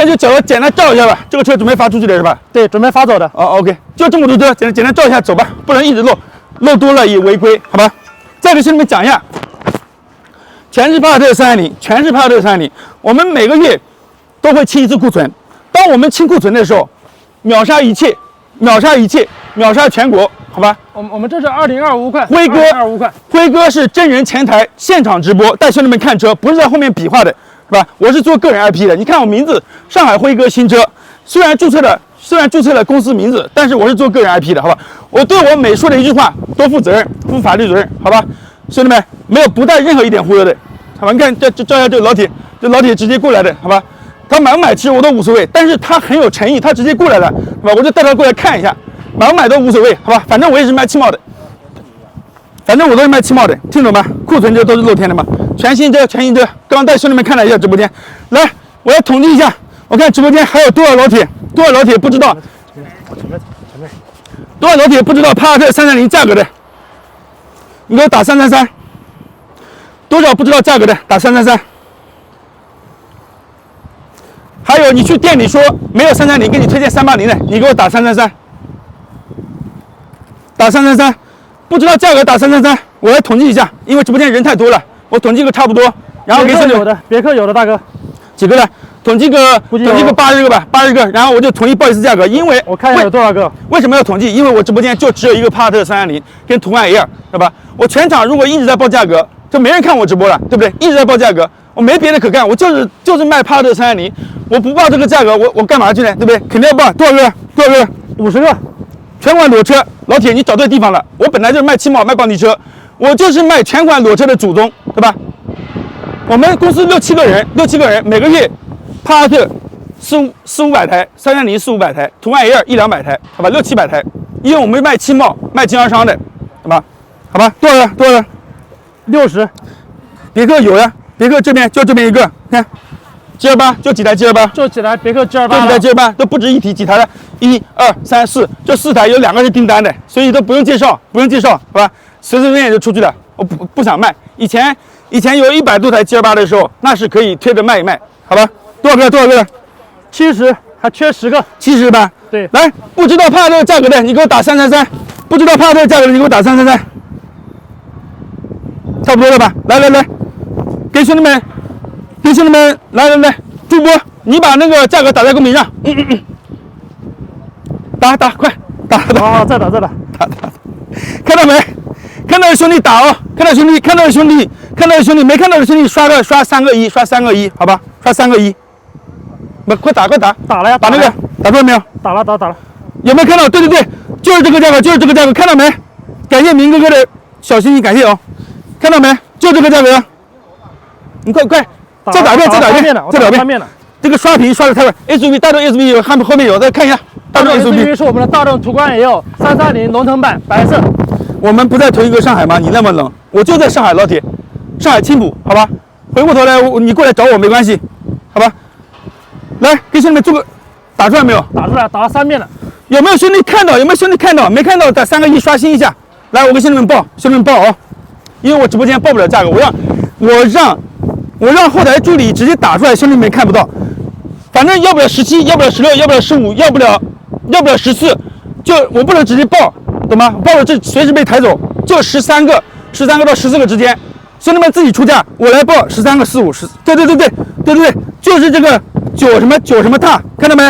天就简单照一下吧。这个车准备发出去的是吧？对，准备发走的。哦 ，OK， 就这么多车，简单照一下走吧，不能一直漏多了也违规，好吧？再给兄弟们讲一下，全是帕萨特310，全是帕萨特310。我们每个月都会清一次库存，当我们清库存的时候，秒杀一切，秒杀一切，秒杀全国，好吧？我们这是2025款，辉哥2025款，辉哥是真人前台现场直播带兄弟们看车，不是在后面比划的，是吧？我是做个人 IP 的，你看我名字，上海辉哥新车，虽然注册了公司名字，但是我是做个人 IP 的，好吧？我对我每说的一句话都负责任，负法律责任，好吧？兄弟们，没有不带任何一点忽悠的，好吧？你看照下这个老铁，这老铁直接过来的，好吧？他买不买其实我都无所谓，但是他很有诚意，他直接过来了，好吧？我就带他过来看一下，买不买都无所谓，好吧？反正我也是卖汽贸的，反正我都是卖汽贸的，听懂吗？库存这都是露天的嘛，全新车，刚带兄弟们看了一下直播间，来，我要统计一下，我看直播间还有多少老铁不知道，多少老铁不知道帕萨特330价格的，你给我打333，多少不知道价格的打333。还有你去店里说没有330，给你推荐380的，你给我打333，打333，不知道价格打333，我来统计一下，因为直播间人太多了，我统计个差不多，然后给兄弟们别克有的大哥几个了，统计个80个吧，80个，然后我就统一报一次价格，因为我看一下有多少个。为什么要统计？因为我直播间就只有一个帕萨特320，跟途观 L， 对吧？我全场如果一直在报价格，就没人看我直播了，对不对？一直在报价格，我没别的可干，我就是卖帕萨特320，我不报这个价格，我干嘛去呢？对不对？肯定要报，多少个？50个，全款裸车。老铁，你找对地方了，我本来就是卖汽贸、卖邦迪车，我就是卖全款裸车的祖宗，对吧？我们公司6、7个人，每个月帕萨特4、500台，330、4、500台，途观 L 1、200台，好吧，6、700台，因为我们卖汽贸、卖经销商的，好吧？好吧，多少个？60。别克有呀，别克这边就这边一个，看 G28就几台 G28，就几台别克 G28，就几台 G28都不值一提，几台了？1、2、3、4，这4台有2个是订单的，所以都不用介绍，好吧？随便就出去了，我不想卖。以前有100多台 G28的时候，那是可以推着卖一卖，好吧？多少个？70，还缺10个，70吧？对，来，不知道帕萨特价格的，你给我打333；不知道帕萨特价格的，你给我打333。差不多了吧？来，给兄弟们，来，主播，你把那个价格打在公屏上，打，快打！哦，再打，看到没？看到的兄弟打哦，看到的兄弟，没看到的兄弟刷3个一，好吧？刷3个一，快打！打了呀，把那个打出来没有？打了，有没有看到？对，就是这个价格，看到没？感谢明哥哥的小心心，感谢哦，看到没？就这个价格，你快，再打一遍，这个刷屏刷的太快 ，SUV 大众 SUV 后面有，再看一下，大众 SUV 是我们的大众途观 L 330龙腾版，白色。我们不在同一个上海吗？你那么冷，我就在上海，老铁，上海青浦，好吧？回过头来你过来找我没关系，好吧？来，给兄弟们做个打出来没有？打出来，打了3遍了。有没有兄弟看到？没看到打3个一刷新一下。来，我给兄弟们报哦，因为我直播间报不了价格，我让后台助理直接打出来，兄弟们看不到。反正要不了17，要不了16，要不了15，要不了14，就我不能直接报，懂吗？报了这随时被抬走，就13个到14个之间，兄弟们自己出价，我来报13个4、5、10。对，就是这个9什么踏，看到没？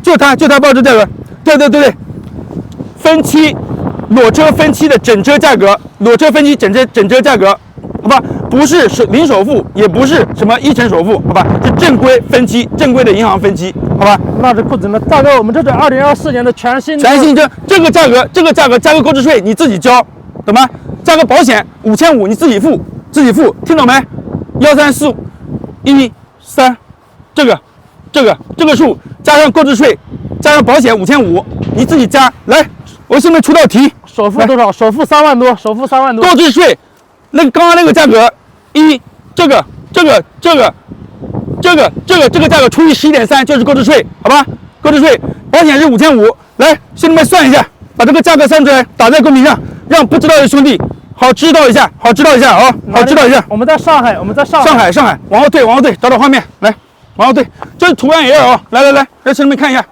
就他报这价格，对，分期裸车分期的整车价格，整车价格，好吧？不是零首付，也不是什么1成首付，好吧？是正规分期，正规的银行分期，好吧？那这库存的大哥，我们这是2024年的全新车，这个价格加个购置税你自己交，懂吗？加个保险5500你自己付，听懂没？1345113，这个数加上购置税，加上保险5500，你自己加。来，我现在出道题，首付多少？首付3万多，购置税，刚刚那个价格，这个价格除以11.3就是购置税，好吧？购置税，保险是5500。来，兄弟们算一下，把这个价格算出来，打在公屏上，让不知道的兄弟好知道一下啊！我们在上海，上海，往后退，找画面来。哦，对，这是途安 L 啊，来，让兄弟们看一下，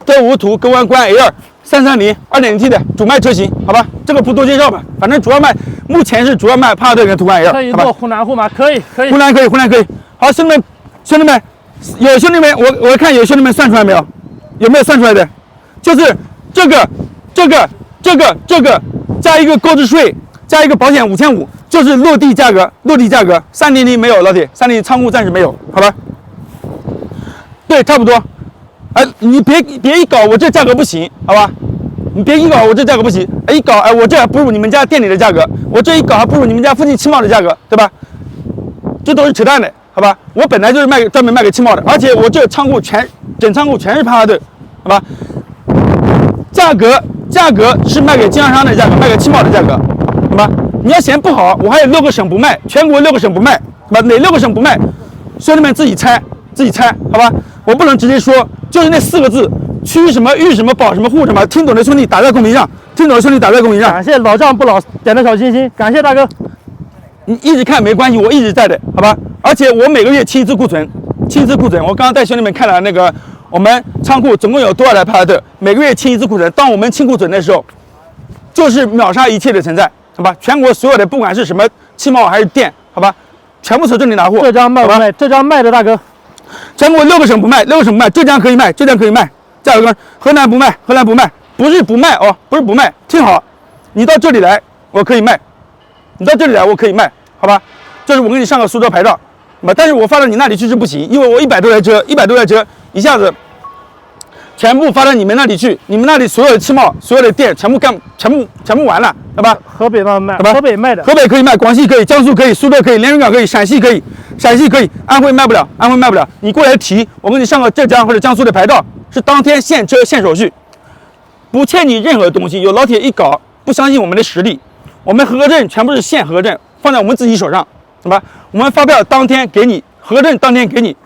这无图跟湾关 L 330 2.0T 的主卖车型，好吧，这个不多介绍吧，反正主要卖，目前是主要卖帕萨特跟途安 L， 可以做湖南沪码，可以。湖南可以。好，兄弟们，有兄弟们，我看有兄弟们算出来没有？有没有算出来的？就是这个，加一个购置税，加一个保险5500，就是落地价格，3.0没有，老铁，3.0仓库暂时没有，好吧？对，差不多。哎，你别一搞我这价格不行，好吧？你别一搞我这价格不行，哎，一搞哎我这还不如你们家店里的价格，我这一搞还不如你们家附近汽贸的价格，对吧？这都是扯淡的，好吧？我本来就是专门卖给汽贸的，而且我这仓库整仓库全是帕萨特，好吧？价格是卖给经销商的价格，卖给汽贸的价格，好吧？你要嫌不好，我还有6个省不卖，全国6个省不卖，好吧？哪6个省不卖？兄弟们自己猜，好吧？我不能直接说，就是那4个字，区什么域什么保什么户什么，听懂的兄弟打在公屏上，感谢老丈不老点的小心心，感谢大哥。你一直看没关系，我一直在的，好吧？而且我每个月清一次库存。我刚刚带兄弟们看了那个我们仓库总共有多少台帕萨特，每个月清一次库存。当我们清库存的时候，就是秒杀一切的存在，好吧？全国所有的不管是什么汽贸还是店，好吧，全部从这里拿货。浙江卖不卖？浙江卖的大哥。全国6个省不卖，浙江可以卖，价格河南不卖，不是不卖哦，不是不卖，听好，你到这里来我可以卖，好吧？就是我给你上个苏州牌照，但是我发到你那里去是不行，因为我100多台车，一下子全部发到你们那里去，你们那里所有的汽贸、所有的店全部完了，好吧？河北卖，河北卖的，河北可以卖，广西可以，江苏可以，苏州可以，连云港可以，陕西可以，安徽卖不了，你过来提，我给你上个浙江或者江苏的牌照，是当天现车现手续，不欠你任何东西。有老铁一搞不相信我们的实力，我们合格证全部是现合格证，放在我们自己手上，好吧？我们发票当天给你，合格证当天给你，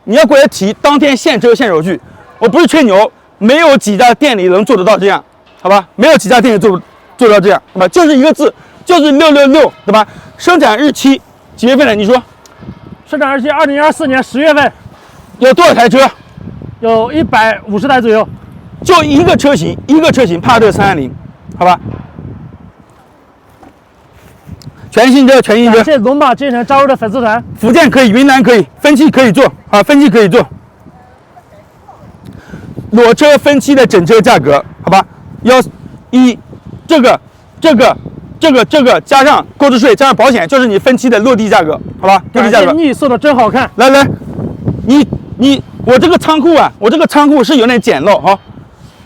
你要过来提，当天现车现手续。我不是吹牛，没有几家店里能做得到这样，好吧？没有几家店里做得到这样，好吧？就是一个字，就是666，对吧？生产日期几月份了？你说？生产日期2024年10月份。有多少台车？有150台左右。就一个车型，帕萨特330，好吧？全新车。感谢龙马精神加入的粉丝团。福建可以，云南可以，分期可以做啊，裸车分期的整车价格，好吧？这个加上购置税加上保险，就是你分期的落地价格，好吧？落地价格。你送的真好看。来，我这个仓库是有点简陋哈，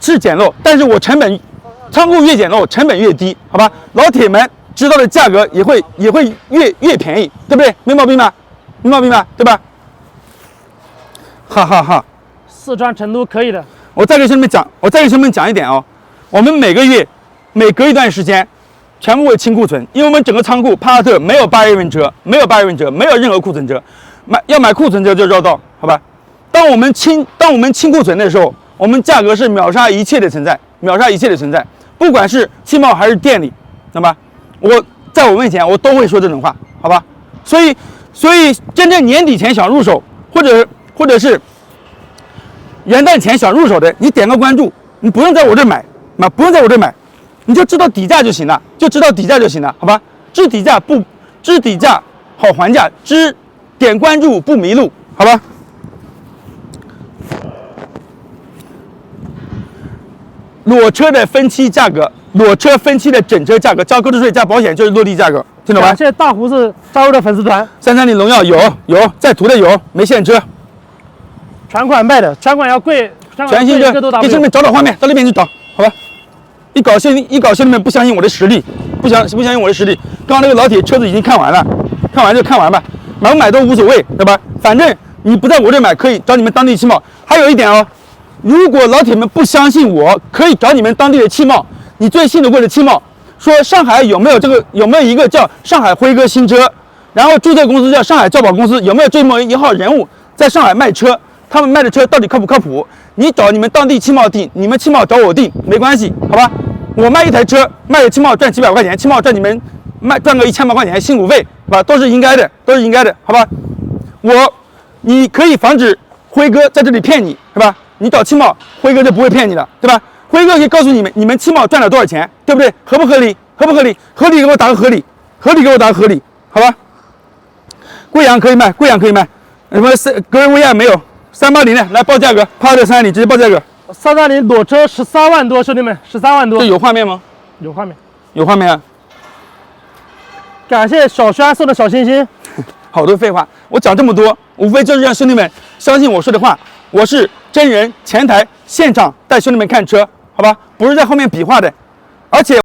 是简陋，但是我仓库越简陋成本越低，好吧？老铁们知道的价格也会越便宜，对不对？没毛病吧？对吧？哈。四川成都可以的。我再给兄弟们讲一点哦，我们每隔一段时间，全部会清库存，因为我们整个仓库帕萨特没有8月份车，没有任何库存车，要买库存车就绕道，好吧？当我们清库存的时候，我们价格是秒杀一切的存在，不管是汽贸还是店里，那么在我面前我都会说这种话，好吧？所以真正年底前想入手，或者是元旦前想入手的，你点个关注，你不用在我这买，你就知道底价就行了，好吧？知底价好还价，点关注不迷路，好吧？裸车的分期价格，裸车分期的整车价格，交购置税加保险就是落地价格，听懂吗？感谢大胡子加入的粉丝团。330荣耀有，在途的有，没现车。全款卖的，全款要贵，全新车，给兄弟们找画面，到那边去找，好吧？一搞兄弟们不相信我的实力，不相信我的实力。刚刚那个老铁车子已经看完了，看完就看完吧，买不买都无所谓，对吧？反正你不在我这买，可以找你们当地汽贸。还有一点哦，如果老铁们不相信我，可以找你们当地的汽贸，你最信得过的汽贸，说上海有没有一个叫上海辉哥新车，然后注册公司叫上海交保公司，有没有这么一号人物在上海卖车？他们卖的车到底靠不靠谱？你找你们当地汽贸订，你们汽贸找我订没关系，好吧？我卖一台车，卖给汽贸赚几百块钱，汽贸赚你们赚个1000多块钱辛苦费，好吧？都是应该的，好吧？你可以防止辉哥在这里骗你，是吧？你找七茂，辉哥就不会骗你了，对吧？辉哥可以告诉你们，你们七茂赚了多少钱，对不对？合不合理？合不合理？合理给我打个合理，合理给我打个合理，好吧？贵阳可以卖，贵阳可以卖，什么格瑞威亚没有？380的，来报价格，帕萨特330直接报价格。330裸车13万多，兄弟们，13万多。这有画面吗？有画面。有画面啊！感谢小轩送的小心心。好多废话，我讲这么多，无非就是让兄弟们相信我说的话。我是真人前台现场带兄弟们看车，好吧？不是在后面比划的，而且。